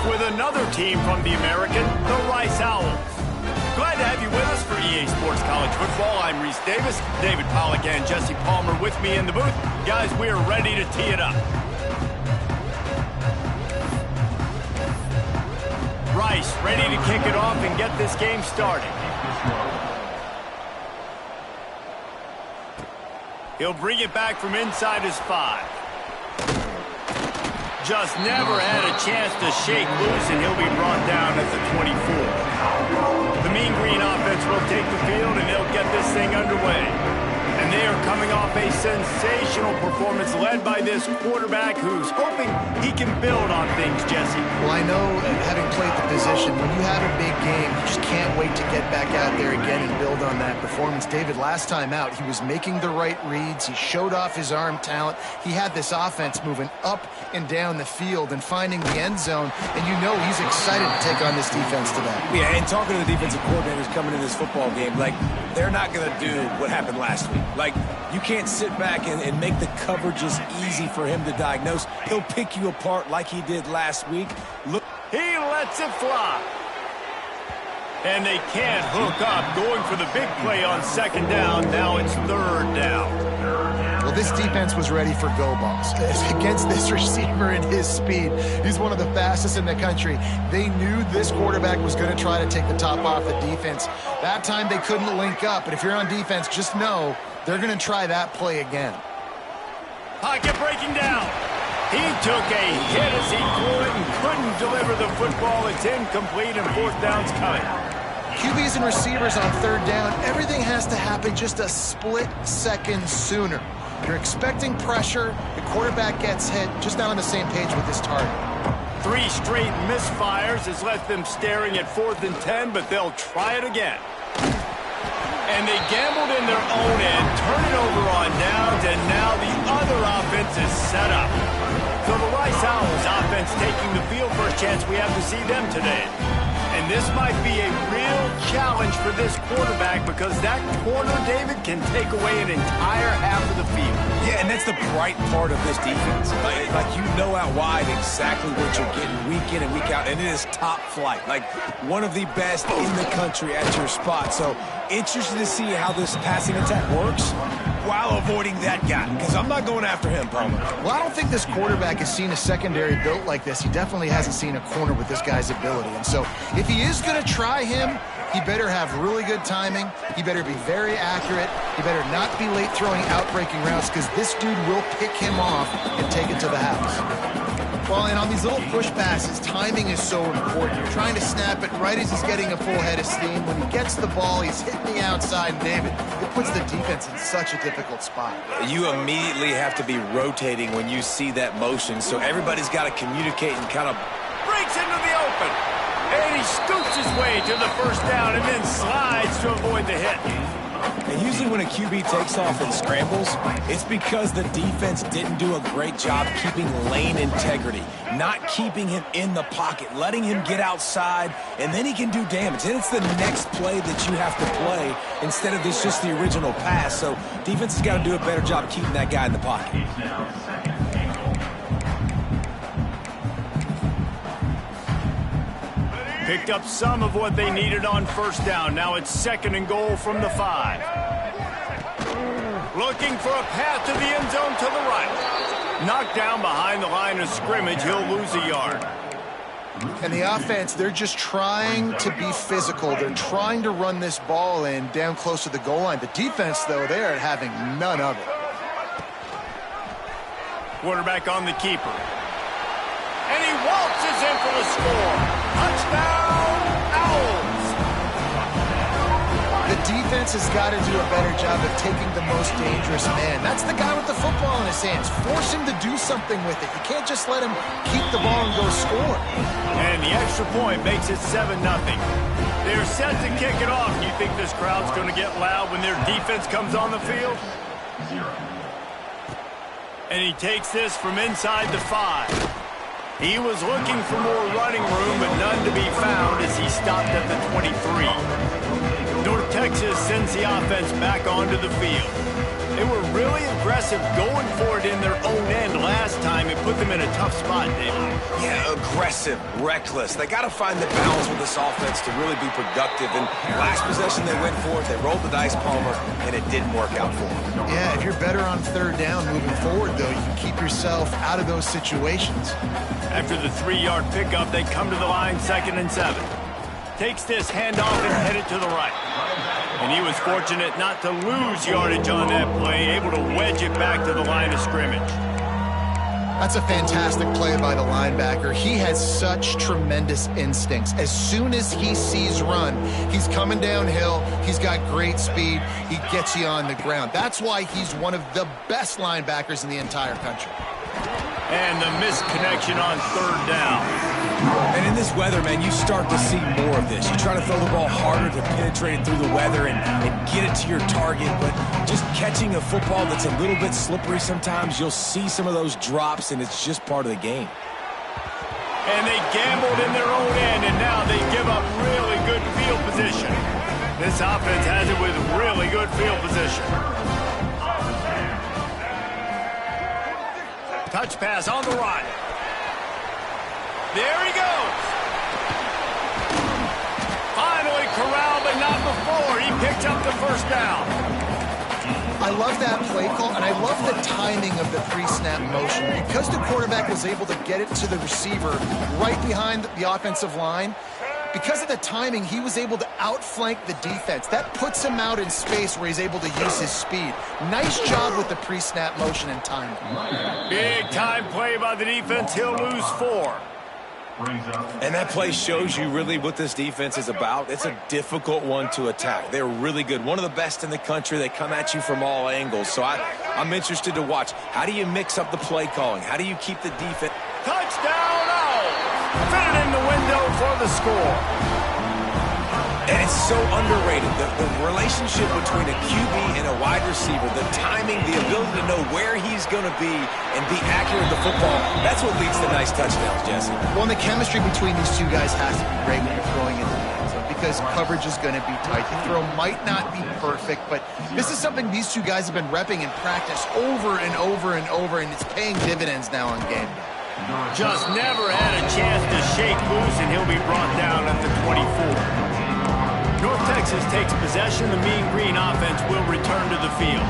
with another team from the American, the Rice Owls. Glad to have you with us for EA Sports College Football. I'm Reese Davis, David Pollack and Jesse Palmer with me in the booth. Guys, we are ready to tee it up. Rice ready to kick it off and get this game started. He'll bring it back from inside his 5. Just never had a chance to shake loose, and he'll be brought down at the 24. The Mean Green offense will take the field, and they'll get this thing underway. And they are coming off a sensational performance led by this quarterback who's hoping he can build on things, Jesse. Well, I know, having played the position, when you have a big game, you just can't wait to get back out there again and build on that performance. David, last time out, he was making the right reads. He showed off his arm talent. He had this offense moving up and down the field and finding the end zone. And you know he's excited to take on this defense today. Yeah, and talking to the defensive coordinators coming in this football game, like, they're not going to do what happened last week. Like, you can't sit back and make the coverages easy for him to diagnose. He'll pick you apart like he did last week. Look, he lets it fly. And they can't hook up, going for the big play on second down. Now it's third down. Well, this defense was ready for go balls. Against this receiver and his speed, he's one of the fastest in the country. They knew this quarterback was going to try to take the top off the defense. That time they couldn't link up, but if you're on defense, just know they're going to try that play again. Pocket breaking down. He took a hit as he threw it and couldn't deliver the football. It's incomplete and fourth down's coming. QBs and receivers on third down, everything has to happen just a split second sooner. You're expecting pressure, the quarterback gets hit, just not on the same page with this target. 3 straight misfires has left them staring at 4th and 10, but they'll try it again. And they gambled in their own end, turn it over on downs, and now the other offense is set up. So the Rice Owls offense taking the field, first chance we have to see them today. And this might be a real challenge for this quarterback because that corner, David, can take away an entire half of the field. yeah, and that's the bright part of this defense. Like you know out wide exactly what you're getting week in and week out, and it is top flight. Like one of the best in the country at your spot. So interested to see how this passing attack works while avoiding that guy, because I'm not going after him, Palmer. Well, I don't think this quarterback has seen a secondary built like this. He definitely hasn't seen a corner with this guy's ability. And so if he is going to try him, he better have really good timing. He better be very accurate. He better not be late throwing out-breaking routes because this dude will pick him off and take it to the house. Well, and on these little push passes, timing is so important. You're trying to snap it right as he's getting a full head of steam. When he gets the ball, he's hitting the outside. David, it puts the defense in such a difficult spot. You immediately have to be rotating when you see that motion, so everybody's got to communicate and kind of Breaks into the open. And he scoots his way to the first down and then slides to avoid the hit. And usually when a QB takes off and scrambles, it's because the defense didn't do a great job keeping lane integrity, not keeping him in the pocket, letting him get outside, and then he can do damage. Then it's the next play that you have to play instead of this just the original pass. So defense has got to do a better job keeping that guy in the pocket. Picked up some of what they needed on first down. Now it's 2nd and goal from the 5. Looking for a path to the end zone to the right. Knocked down behind the line of scrimmage. He'll lose a yard. And the offense, they're just trying to be physical. They're trying to run this ball in down close to the goal line. The defense, though, they're having none of it. Quarterback on the keeper. And he waltzes in for the score. Touchdown, Owls! The defense has got to do a better job of taking the most dangerous man. That's the guy with the football in his hands. Force him to do something with it. You can't just let him keep the ball and go score. And the extra point makes it 7-0. They're set to kick it off. Do you think this crowd's going to get loud when their defense comes on the field? And he takes this from inside the 5. He was looking for more running room, but none to be found as he stopped at the 23. North Texas sends the offense back onto the field. They were really aggressive going for it in their own end last time and put them in a tough spot, David. Yeah, aggressive, reckless. They got to find the balance with this offense to really be productive. And last possession they went for it, they rolled the dice, Palmer, and it didn't work out for them. Yeah, if you're better on third down moving forward, though, you can keep yourself out of those situations. After the 3-yard pickup, they come to the line, 2nd and 7. Takes this handoff and headed to the right. And he was fortunate not to lose yardage on that play, able to wedge it back to the line of scrimmage. That's a fantastic play by the linebacker. He has such tremendous instincts. As soon as he sees run, he's coming downhill. He's got great speed. He gets you on the ground. That's why he's one of the best linebackers in the entire country. And the missed connection on 3rd down. And in this weather, man, you start to see more of this. You try to throw the ball harder to penetrate it through the weather and get it to your target, but just catching a football that's a little bit slippery sometimes, you'll see some of those drops, and it's just part of the game. And they gambled in their own end, and now they give up really good field position. This offense has it with really good field position. Touch pass on the right. There he goes. Finally corralled, but not before. He picked up the 1st down. I love that play call, and I love the timing of the pre-snap motion. Because the quarterback was able to get it to the receiver right behind the offensive line, because of the timing, he was able to outflank the defense. That puts him out in space where he's able to use his speed. Nice job with the pre-snap motion and timing. Big time play by the defense. He'll lose 4. And that play shows you really what this defense is about. It's a difficult one to attack. They're really good. One of the best in the country. They come at you from all angles. So I'm interested to watch. How do you mix up the play calling? How do you keep the defense? Touchdown! Fit it in the window for the score. And it's so underrated. The relationship between a QB and a wide receiver, the timing, the ability to know where he's going to be and be accurate with the football, that's what leads to nice touchdowns, Jesse. Well, and the chemistry between these two guys has to be great when you're throwing into the end zone because coverage is going to be tight. The throw might not be perfect, but this is something these two guys have been repping in practice over and over and over, and it's paying dividends now on game day. Just never had a chance to shake loose, and he'll be brought down at the 24. North Texas takes possession. The Mean Green offense will return to the field.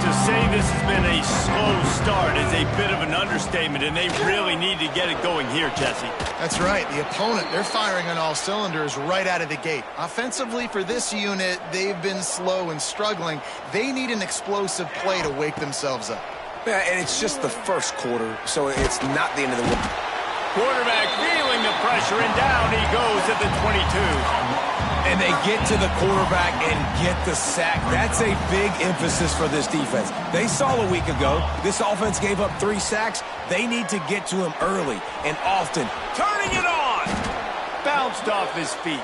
To say this has been a slow start is a bit of an understatement, and they really need to get it going here, Jesse. That's right. The opponent, they're firing on all cylinders right out of the gate. Offensively, for this unit, they've been slow and struggling. They need an explosive play to wake themselves up. Yeah, and it's just the first quarter, so it's not the end of the world. Quarterback feeling the pressure, and down he goes at the 22. And they get to the quarterback and get the sack. That's a big emphasis for this defense. They saw a week ago, this offense gave up 3 sacks. They need to get to him early and often. Turning it on! Bounced off his feet.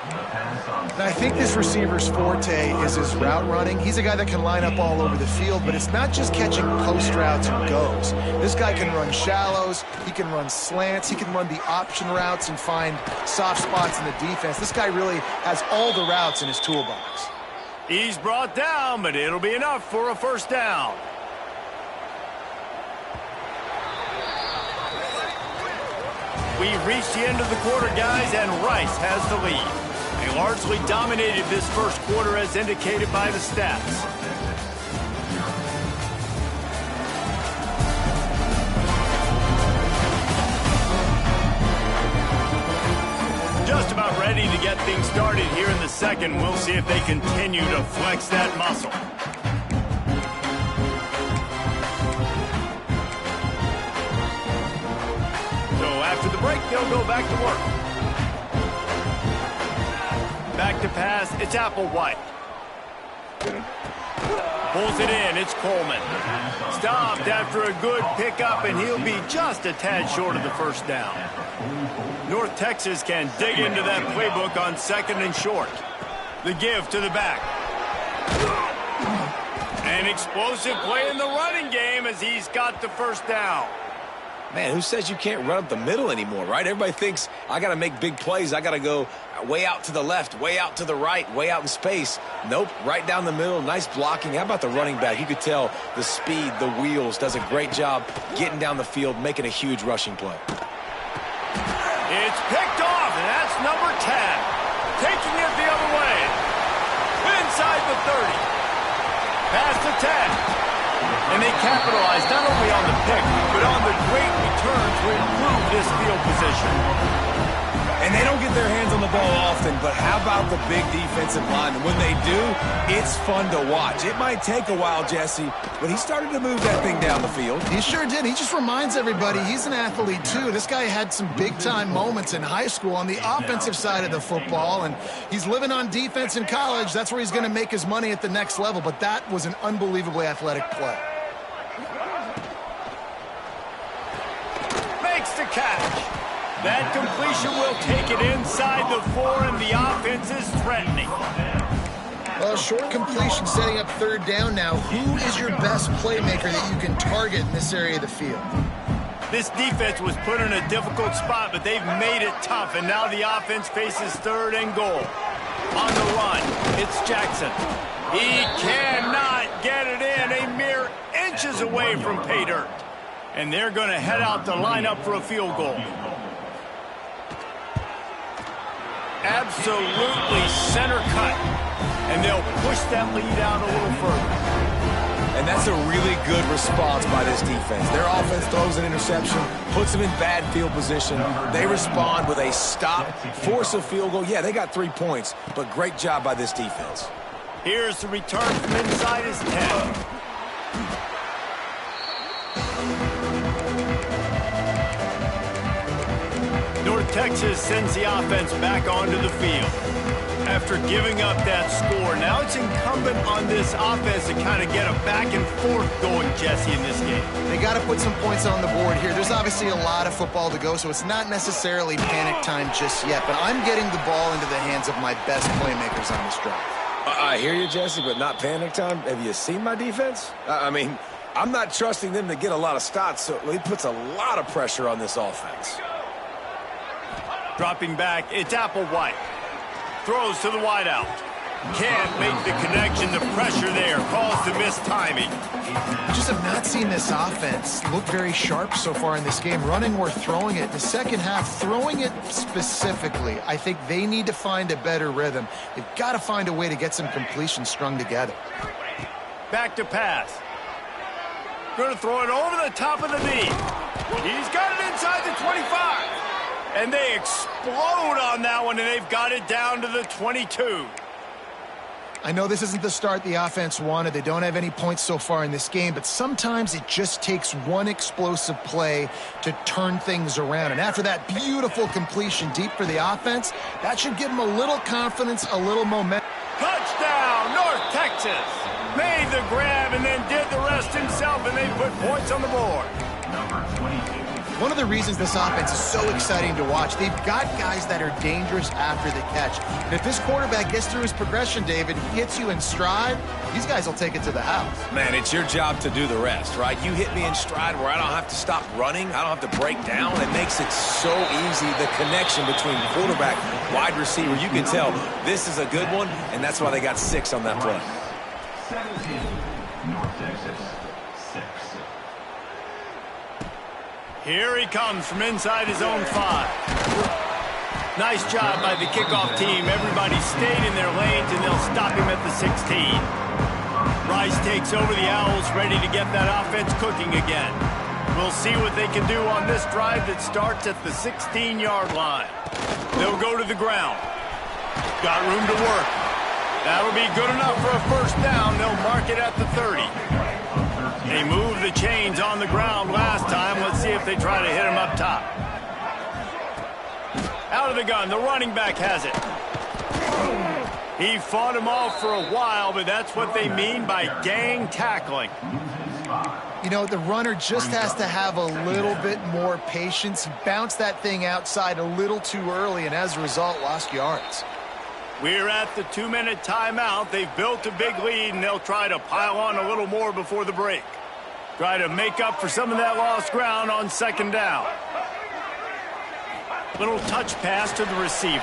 And I think this receiver's forte is his route running. He's a guy that can line up all over the field, but it's not just catching post routes and goes. This guy can run shallows, he can run slants, he can run the option routes and find soft spots in the defense. This guy really has all the routes in his toolbox. He's brought down, but it'll be enough for a 1st down. We've reached the end of the quarter, guys, and Rice has the lead. They largely dominated this first quarter as indicated by the stats. Just about ready to get things started here in the second. We'll see if they continue to flex that muscle. So after the break, they'll go back to work. Back to pass, it's Applewhite. Pulls it in, it's Coleman. Stopped after a good pickup, and he'll be just a tad short of the 1st down. North Texas can dig into that playbook on 2nd and short. The give to the back. An explosive play in the running game as he's got the 1st down. Man, who says you can't run up the middle anymore, right? Everybody thinks I got to make big plays. I got to go way out to the left, way out to the right, way out in space. Nope, right down the middle. Nice blocking. How about the running back? You could tell the speed, the wheels, does a great job getting down the field, making a huge rushing play. It's picked off, and that's number 10. Taking it the other way. Inside the 30. Past the 10. And they capitalized not only on the pick, but on the great return to improve this field position. And they don't get their hands on the ball often, but how about the big defensive line? And when they do, it's fun to watch. It might take a while, Jesse, but he started to move that thing down the field. He sure did. He just reminds everybody he's an athlete, too. This guy had some big-time moments in high school on the offensive side of the football, and he's living on defense in college. That's where he's going to make his money at the next level, but that was an unbelievably athletic play. Makes the catch. That completion will take it inside the 4, and the offense is threatening. Well, short completion setting up third down now. Who is your best playmaker that you can target in this area of the field? This defense was put in a difficult spot, but they've made it tough, and now the offense faces third and goal. On the run, it's Jackson. He cannot get it in, a mere inches away from pay dirt. And they're going to head out to line up for a field goal. Absolutely center cut. And they'll push that lead out a little further. And that's a really good response by this defense. Their offense throws an interception, puts them in bad field position. They respond with a stop, force a field goal. Yeah, they got 3 points, but great job by this defense. Here's the return from inside his 10. North Texas sends the offense back onto the field. After giving up that score, now it's incumbent on this offense to kind of get a back and forth going, Jesse, in this game. They got to put some points on the board here. There's obviously a lot of football to go, so it's not necessarily panic time just yet, but I'm getting the ball into the hands of my best playmakers on this drive. I hear you, Jesse, but not panic time. Have you seen my defense? I mean, I'm not trusting them to get a lot of stops, so he puts a lot of pressure on this offense. Dropping back, it's Applewhite. Throws to the wideout. Can't make the connection. The pressure there caused the missed timing. I just have not seen this offense look very sharp so far in this game, running or throwing it. In the second half, throwing it specifically, I think they need to find a better rhythm. They've got to find a way to get some completions strung together. Back to pass. Going to throw it over the top of the knee. He's got it inside the 25. And they explode on that one, and they've got it down to the 22. I know this isn't the start the offense wanted. They don't have any points so far in this game, but sometimes it just takes one explosive play to turn things around. And after that beautiful completion deep for the offense, that should give them a little confidence, a little momentum. Touchdown, North Texas. Made the grab and then did the rest himself, and they put points on the board. One of the reasons this offense is so exciting to watch, they've got guys that are dangerous after the catch. And if this quarterback gets through his progression, David, he hits you in stride, these guys will take it to the house. Man, it's your job to do the rest, right? You hit me in stride where I don't have to stop running. I don't have to break down. It makes it so easy, the connection between quarterback, wide receiver. You can tell this is a good one, and that's why they got 6 on that play. 17, North Texas, 6. Here he comes from inside his own 5. Nice job by the kickoff team. Everybody stayed in their lanes, and they'll stop him at the 16. Rice takes over the Owls, ready to get that offense cooking again. We'll see what they can do on this drive that starts at the 16-yard line. They'll go to the ground. Got room to work. That'll be good enough for a first down. They'll mark it at the 30. They moved the chains on the ground last time. Let's see if they try to hit him up top. Out of the gun, the running back has it. He fought him off for a while, but that's what they mean by gang tackling. You know, the runner just has to have a little bit more patience. He bounced that thing outside a little too early, and as a result, lost yards. We're at the 2-minute timeout. They've built a big lead, and they'll try to pile on a little more before the break. Try to make up for some of that lost ground on second down. Little touch pass to the receiver.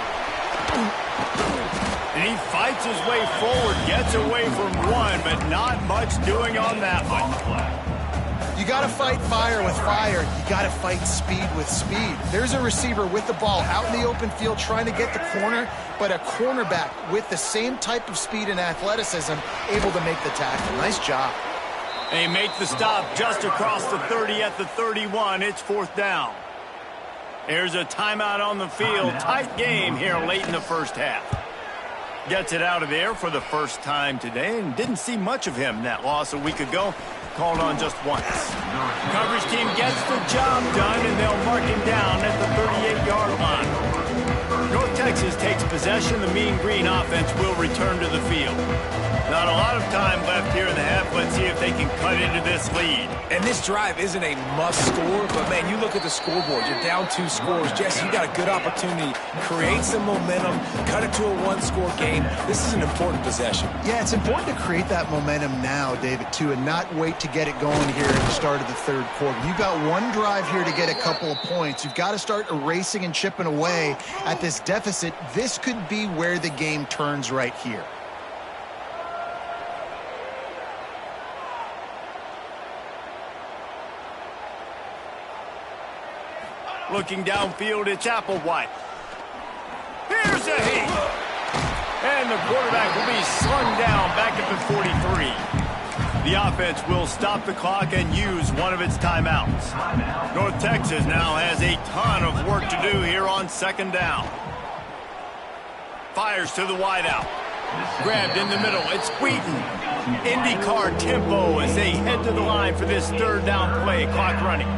And he fights his way forward, gets away from one, but not much doing on that one. You got to fight fire with fire. You got to fight speed with speed. There's a receiver with the ball out in the open field trying to get the corner, but a cornerback with the same type of speed and athleticism able to make the tackle. Nice job. They make the stop just across the 30 at the 31. It's fourth down. There's a timeout on the field. Tight game here late in the first half. Gets it out of there for the first time today and didn't see much of him in that loss a week ago. Called on just once. Coverage team gets the job done, and they'll mark him down at the 38-yard line. North Texas takes possession. The Mean Green offense will return to the field. Not a lot of time left here in the half. Let's see if they can cut into this lead. And this drive isn't a must score, but, man, you look at the scoreboard. You're down 2 scores. Jesse, you got a good opportunity. Create some momentum. Cut it to a 1-score game. This is an important possession. Yeah, it's important to create that momentum now, David, too, and not wait to get it going here at the start of the third quarter. You've got one drive here to get a couple of points. You've got to start erasing and chipping away at this deficit. This could be where the game turns right here. Looking downfield, it's Applewhite. Here's a hit. And the quarterback will be slung down back at the 43. The offense will stop the clock and use one of its timeouts. North Texas now has a ton of work to do here on second down. Fires to the wideout. Grabbed in the middle. It's Wheaton. IndyCar tempo as they head to the line for this third down play. Clock running.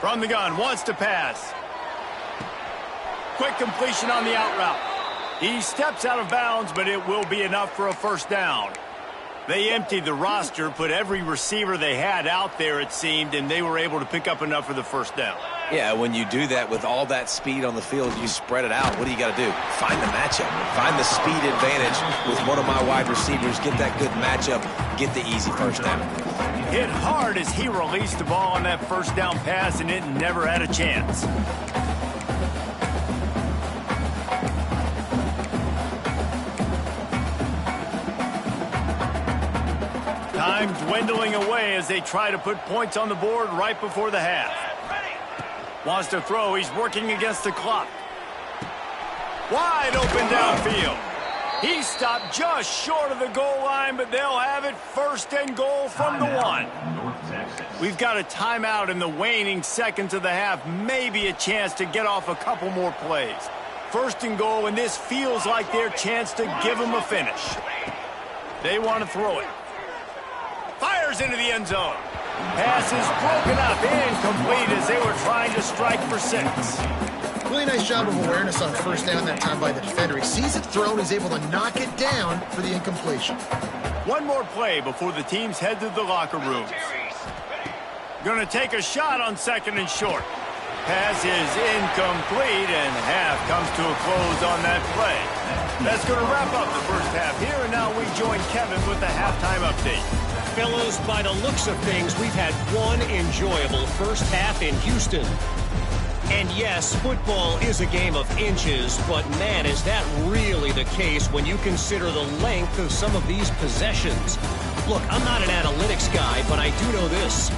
From the gun, wants to pass. Quick completion on the out route. He steps out of bounds, but it will be enough for a first down. They emptied the roster, put every receiver they had out there, it seemed, and they were able to pick up enough for the first down. Yeah, when you do that with all that speed on the field, you spread it out. What do you got to do? Find the matchup. Find the speed advantage with one of my wide receivers. Get that good matchup. Get the easy first down. Hit hard as he released the ball on that first down pass, and it never had a chance. Time dwindling away as they try to put points on the board right before the half. Wants to throw. He's working against the clock. Wide open downfield. He stopped just short of the goal line, but they'll have it first and goal from the 1. We've got a timeout in the waning seconds of the half. Maybe a chance to get off a couple more plays. First and goal, and this feels like their chance to give them a finish. They want to throw it. Fires into the end zone. Pass is broken up, incomplete as they were trying to strike for 6. Really nice job of awareness on first down that time by the defender. He sees it thrown, he's able to knock it down for the incompletion. One more play before the teams head to the locker rooms. Going to take a shot on second and short. Pass is incomplete, and half comes to a close on that play. That's going to wrap up the first half here, and now we join Kevin with the halftime update. Fellows, by the looks of things, we've had one enjoyable first half in Houston. And yes, football is a game of inches, but man, is that really the case when you consider the length of some of these possessions. Look, I'm not an analytics guy, but I do know this.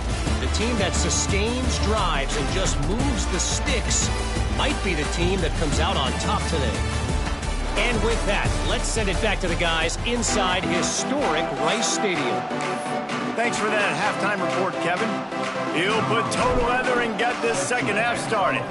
The team that sustains drives and just moves the sticks might be the team that comes out on top today. And with that, let's send it back to the guys inside historic Rice Stadium. Thanks for that halftime report, Kevin. He'll put toe together and get this second half started.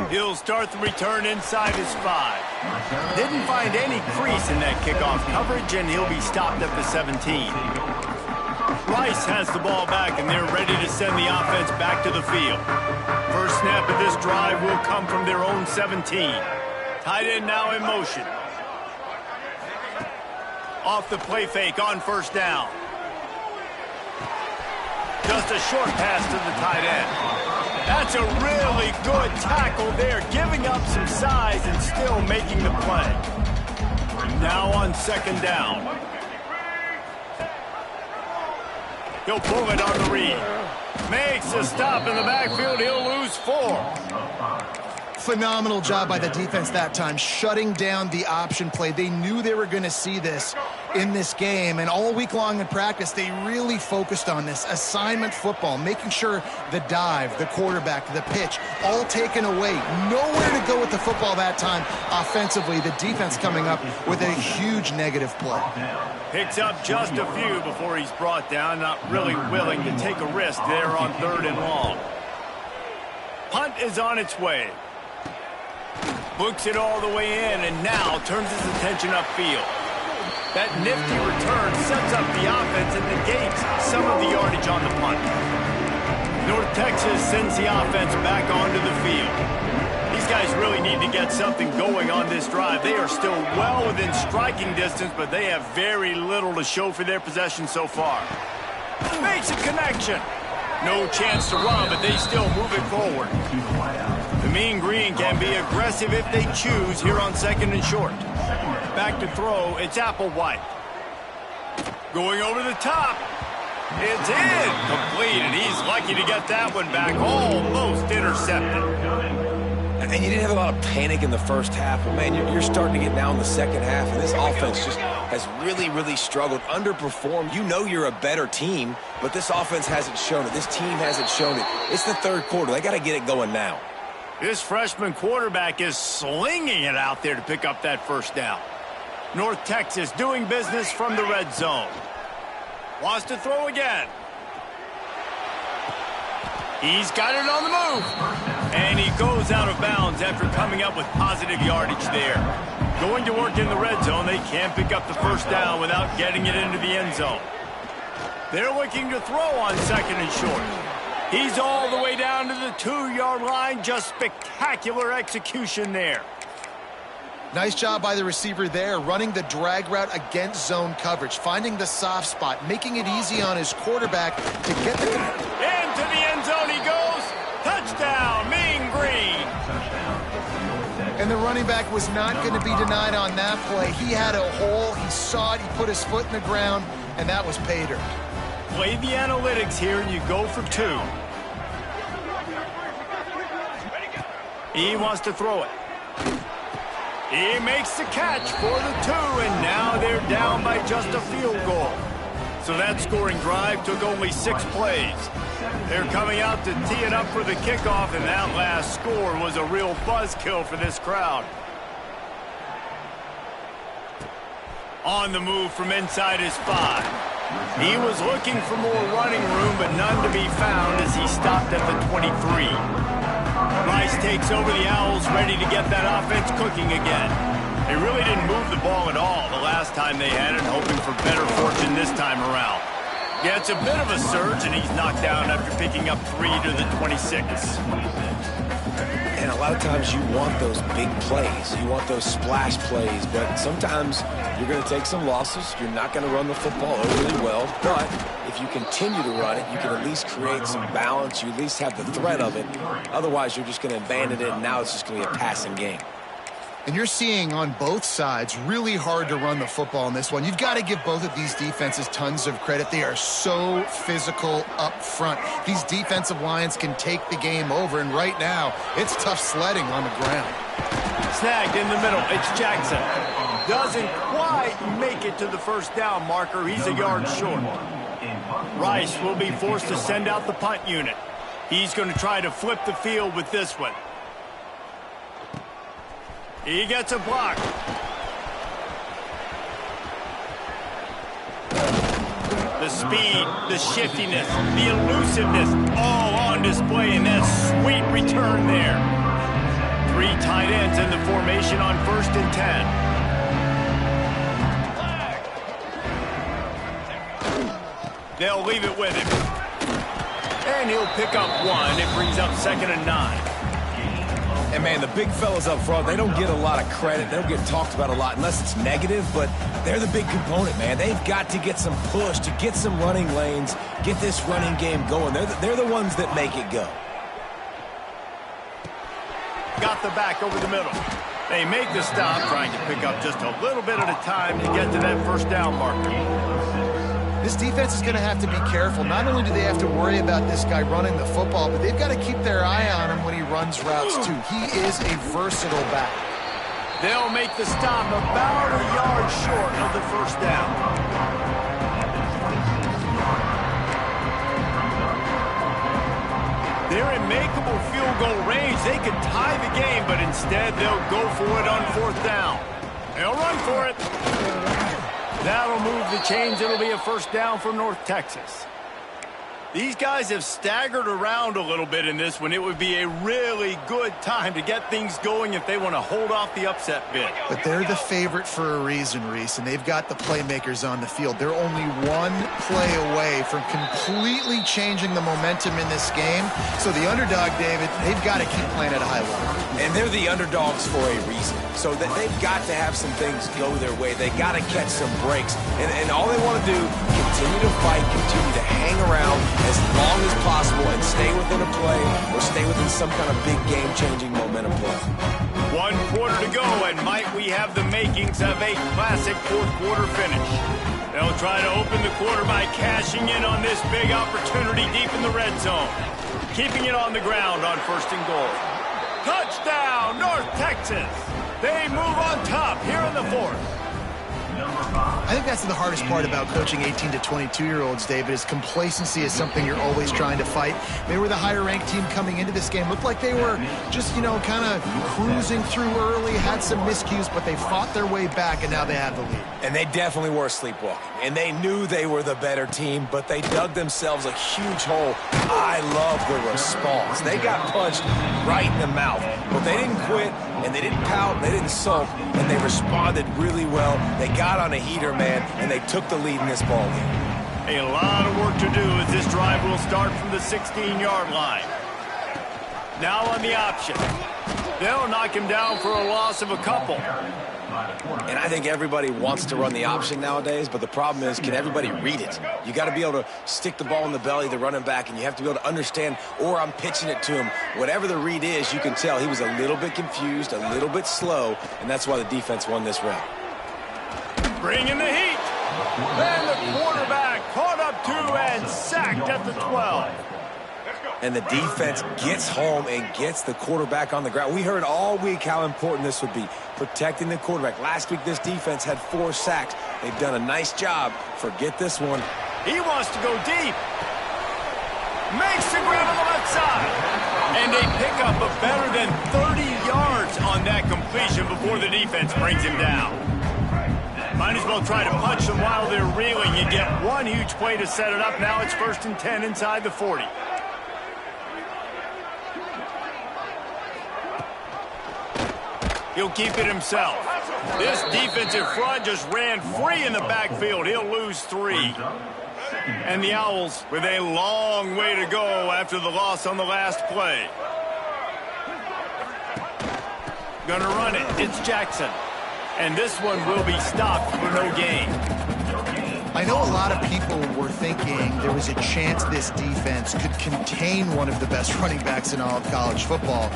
He'll start the return inside his 5. Didn't find any crease in that kickoff coverage, and he'll be stopped at the 17. Rice has the ball back, and they're ready to send the offense back to the field. First snap of this drive will come from their own 17. Tight end now in motion. Off the play fake on first down. Just a short pass to the tight end. That's a really good tackle there, giving up some size and still making the play. now on second down. He'll pull it on the read. Makes a stop in the backfield. He'll lose 4. Phenomenal job by the defense that time, shutting down the option play. They knew they were going to see this in this game, and all week long in practice, they really focused on this assignment football, making sure the dive, the quarterback, the pitch, all taken away. Nowhere to go with the football that time offensively. The defense coming up with a huge negative play. Picks up just a few before he's brought down, not really willing to take a risk there on 3rd and long. Punt is on its way. Books it all the way in and now turns his attention upfield. That nifty return sets up the offense and negates some of the yardage on the punt. North Texas sends the offense back onto the field. These guys really need to get something going on this drive. They are still well within striking distance, but they have very little to show for their possession so far. Makes a connection. No chance to run, but they still move it forward. The Mean Green can be aggressive if they choose here on 2nd and short. Back to throw, it's Applewhite. Going over the top. It's in. Complete, and he's lucky to get that one back. Almost intercepted. And you didn't have a lot of panic in the first half, but, man, you're starting to get now in the second half, and this offense just has really, really struggled, underperformed. You know you're a better team, but this offense hasn't shown it. This team hasn't shown it. It's the 3rd quarter. They got to get it going now. This freshman quarterback is slinging it out there to pick up that first down. North Texas doing business from the red zone. Wants to throw again. He's got it on the move. And he goes out of bounds after coming up with positive yardage there. Going to work in the red zone, they can't pick up the first down without getting it into the end zone. They're looking to throw on 2nd and short. He's all the way down to the 2-yard line. Just spectacular execution there. Nice job by the receiver there, running the drag route against zone coverage, finding the soft spot, making it easy on his quarterback to get the... Into the end zone he goes. Touchdown, Mean Green. And the running back was not going to be denied on that play. He had a hole, he saw it, he put his foot in the ground, and that was pay dirt. Play the analytics here, and you go for 2. He wants to throw it. He makes the catch for the 2, and now they're down by just a field goal. So that scoring drive took only 6 plays. They're coming out to tee it up for the kickoff, and that last score was a real buzzkill for this crowd. On the move from inside his 5. He was looking for more running room, but none to be found as he stopped at the 23. Rice takes over the Owls, ready to get that offense cooking again. They really didn't move the ball at all the last time they had it, hoping for better fortune this time around. Yeah, it's a bit of a surge, and he's knocked down after picking up 3 to the 26. And a lot of times you want those big plays. You want those splash plays, but sometimes you're going to take some losses. You're not going to run the football overly well, but if you continue to run it, you can at least create some balance. You at least have the threat of it. Otherwise, you're just going to abandon it, and now it's just going to be a passing game. And you're seeing on both sides really hard to run the football in this one. You've got to give both of these defenses tons of credit. They are so physical up front. These defensive lines can take the game over, and right now, it's tough sledding on the ground. Snagged in the middle. It's Jackson. Doesn't quite make it to the first down marker. He's a yard short. Rice will be forced to send out the punt unit. He's going to try to flip the field with this one. He gets a block. The speed, the shiftiness, the elusiveness, all on display in that sweet return there. 3 tight ends in the formation on 1st and 10. They'll leave it with him. And he'll pick up 1. It brings up 2nd and 9. And, man, the big fellas up front, they don't get a lot of credit. They don't get talked about a lot unless it's negative, but they're the big component, man. They've got to get some push, to get some running lanes, get this running game going. They're the ones that make it go. Got the back over the middle. They make the stop, trying to pick up just a little bit at a time to get to that first down marker. This defense is going to have to be careful. Not only do they have to worry about this guy running the football, but they've got to keep their eye on him when he runs routes too. He is a versatile back. They'll make the stop about a yard short of the first down. They're in makeable field goal range. They could tie the game, but instead they'll go for it on fourth down. They'll run for it. That'll move the chains. It'll be a first down for North Texas. These guys have staggered around a little bit in this one. It would be a really good time to get things going if they want to hold off the upset bid. But they're the favorite for a reason, Reese, and they've got the playmakers on the field. They're only one play away from completely changing the momentum in this game. So the underdog, David, they've got to keep playing at a high level. And they're the underdogs for a reason. So that they've got to have some things go their way. They got to catch some breaks. And all they want to do, continue to fight, continue to hang around as long as possible and stay within a play or stay within some kind of big game-changing momentum play. 1 quarter to go, and might we have the makings of a classic fourth quarter finish. They'll try to open the quarter by cashing in on this big opportunity deep in the red zone. Keeping it on the ground on first and goal. Touchdown, North Texas. They move on top here in the fourth. I think that's the hardest part about coaching 18 to 22-year-olds, David, is complacency is something you're always trying to fight. They were the higher-ranked team coming into this game. Looked like they were just, kind of cruising through early, had some miscues, but they fought their way back, and now they have the lead. And they definitely were sleepwalking. And they knew they were the better team, but they dug themselves a huge hole. I love the response. They got punched right in the mouth, but they didn't quit, and they didn't pout, they didn't sulk, and they responded really well. They got on a heater, man, and they took the lead in this ball game. A lot of work to do as this drive will start from the 16-yard line. Now on the option. They'll knock him down for a loss of a couple. And I think everybody wants to run the option nowadays, but the problem is, can everybody read it? You got to be able to stick the ball in the belly of the running back, and you have to be able to understand, or I'm pitching it to him. Whatever the read is, you can tell he was a little bit confused, a little bit slow, and that's why the defense won this round. Bringing the heat. And the quarterback caught up to and sacked at the 12. And the defense gets home and gets the quarterback on the ground. We heard all week how important this would be, protecting the quarterback. Last week, this defense had 4 sacks. They've done a nice job. Forget this one. He wants to go deep. Makes the grab on the left side. And they pick up a better than 30 yards on that completion before the defense brings him down. Might as well try to punch them while they're reeling. You get one huge play to set it up. Now it's 1st and 10 inside the 40. He'll keep it himself. This defensive front just ran free in the backfield. He'll lose 3. And the Owls with a long way to go after the loss on the last play. Gonna run it. It's Jackson. And this one will be stopped for no gain. I know a lot of people were thinking there was a chance this defense could contain one of the best running backs in all of college football.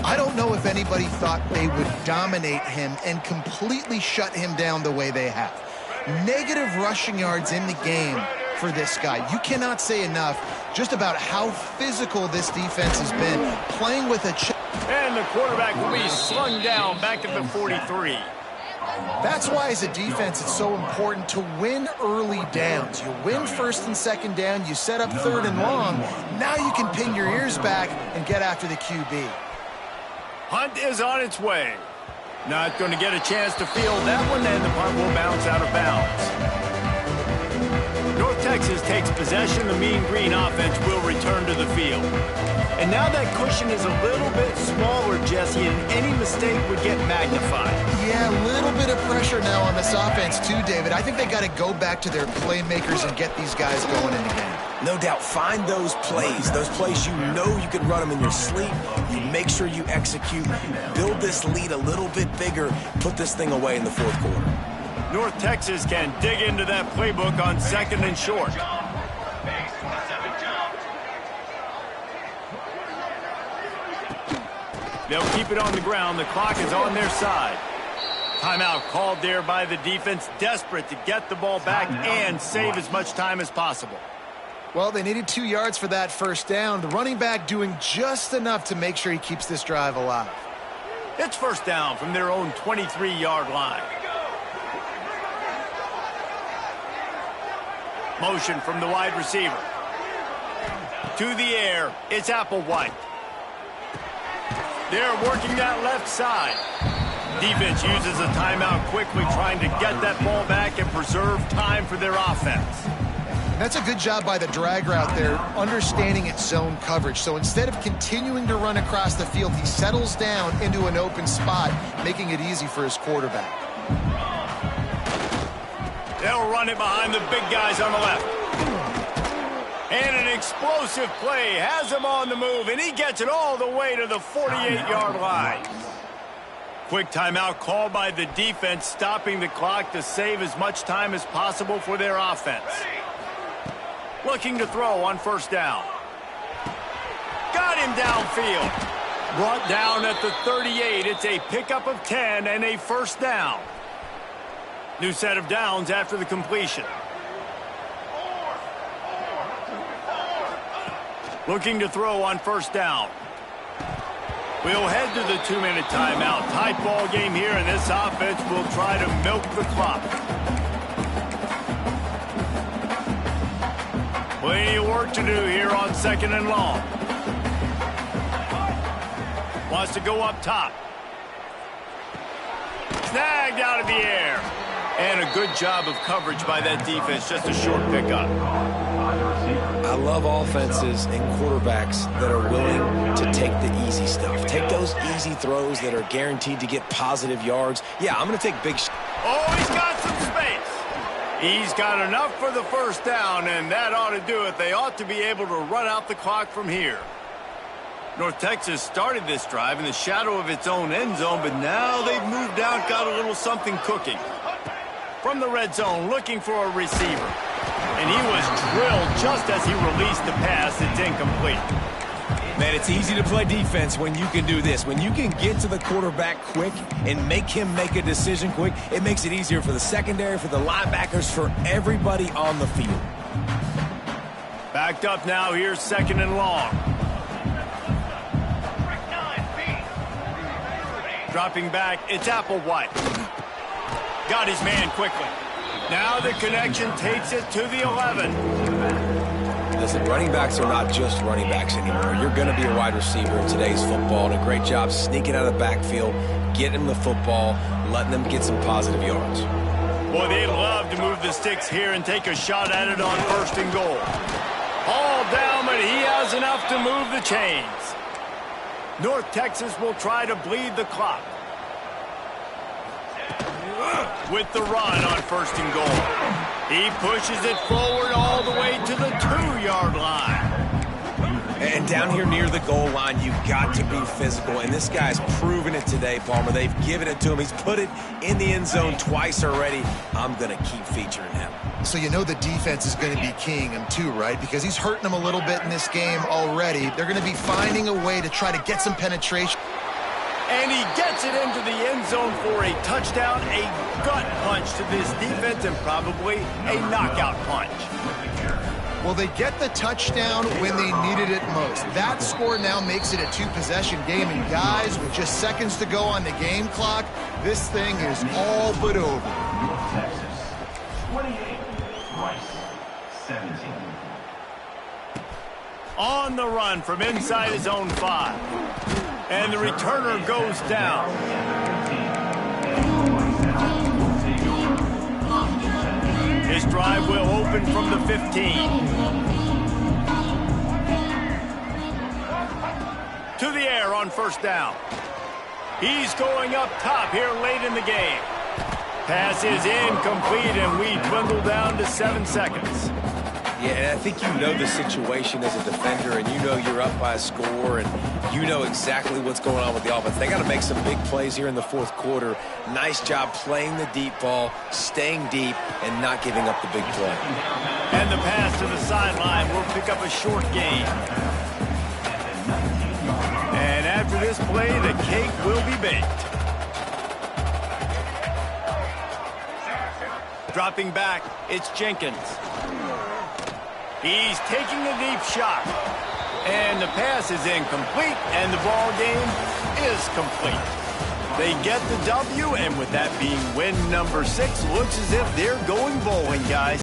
I don't know if anybody thought they would dominate him and completely shut him down the way they have. Negative rushing yards in the game for this guy. You cannot say enough just about how physical this defense has been, playing with a chip. And the quarterback will be slung down back at the 43. That's why, as a defense, it's so important to win early downs. You win 1st and 2nd down, you set up 3rd and long. Now you can pin your ears back and get after the QB. Hunt is on its way. Not going to get a chance to field that one, and the punt will bounce out of bounds. North Texas takes possession. The Mean Green offense will return to the field. And now that cushion is a little bit smaller, Jesse, and any mistake would get magnified. Yeah, a little bit of pressure now on this offense too, David. I think they got to go back to their playmakers and get these guys going in the game. No doubt, find those plays you know you can run them in your sleep. You make sure you execute, build this lead a little bit bigger, put this thing away in the 4th quarter. North Texas can dig into that playbook on 2nd and short. They'll keep it on the ground. The clock is on their side. Timeout called there by the defense, desperate to get the ball back and save as much time as possible. Well, they needed 2 yards for that first down. The running back doing just enough to make sure he keeps this drive alive. It's first down from their own 23-yard line. Motion from the wide receiver. To the air, it's Applewhite. They're working that left side. Defense uses a timeout quickly, trying to get that ball back and preserve time for their offense. And that's a good job by the drag route there, understanding its zone coverage. So instead of continuing to run across the field, he settles down into an open spot, making it easy for his quarterback. They'll run it behind the big guys on the left. And an explosive play has him on the move, and he gets it all the way to the 48-yard line. Quick timeout called by the defense, stopping the clock to save as much time as possible for their offense. Looking to throw on first down. Got him downfield. Brought down at the 38. It's a pickup of 10 and a first down. New set of downs after the completion. Looking to throw on first down. We'll head to the 2-minute timeout. Tight ball game here, and this offense will try to milk the clock. Plenty of work to do here on second and long. Wants to go up top. Snagged out of the air. And a good job of coverage by that defense. Just a short pickup. I love offenses and quarterbacks that are willing to take the easy stuff. Take those easy throws that are guaranteed to get positive yards. Yeah, I'm going to take big shots. Oh, he's got some space. He's got enough for the first down, and that ought to do it. They ought to be able to run out the clock from here. North Texas started this drive in the shadow of its own end zone, but now they've moved out, got a little something cooking. From the red zone, looking for a receiver. And he was drilled just as he released the pass. It's incomplete. Man, it's easy to play defense when you can do this. When you can get to the quarterback quick and make him make a decision quick, it makes it easier for the secondary, for the linebackers, for everybody on the field. Backed up now, here's second and long. Dropping back, it's Applewhite. Got his man quickly. Now the connection takes it to the 11. Listen, running backs are not just running backs anymore. You're going to be a wide receiver in today's football, and a great job sneaking out of the backfield, getting them the football, letting them get some positive yards. Boy, they'd love to move the sticks here and take a shot at it on first and goal. All down, but he has enough to move the chains. North Texas will try to bleed the clock. With the run on first and goal. He pushes it forward all the way to the 2-yard line. And down here near the goal line, you've got to be physical. And this guy's proven it today, Palmer. They've given it to him. He's put it in the end zone twice already. I'm going to keep featuring him. So you know the defense is going to be keying him too, right? Because he's hurting them a little bit in this game already. They're going to be finding a way to try to get some penetration. And he gets it into the end zone for a touchdown, a gut punch to this defense, and probably a knockout punch. Well, they get the touchdown when they needed it most. That score now makes it a 2-possession game. And guys, with just seconds to go on the game clock, this thing is all but over. Texas, 28. Rice, 17. On the run from inside his own 5. And the returner goes down. His drive will open from the 15. To the air on first down. He's going up top here late in the game. Pass is incomplete, and we dwindle down to 7 seconds. Yeah, and I think you know the situation as a defender, and you know you're up by a score, and you know exactly what's going on with the offense. They got to make some big plays here in the fourth quarter. Nice job playing the deep ball, staying deep, and not giving up the big play. And the pass to the sideline will pick up a short gain. And after this play, the cake will be baked. Dropping back, it's Jenkins. He's taking a deep shot. And the pass is incomplete, and the ball game is complete. They get the W, and with that being win number 6, looks as if they're going bowling, guys.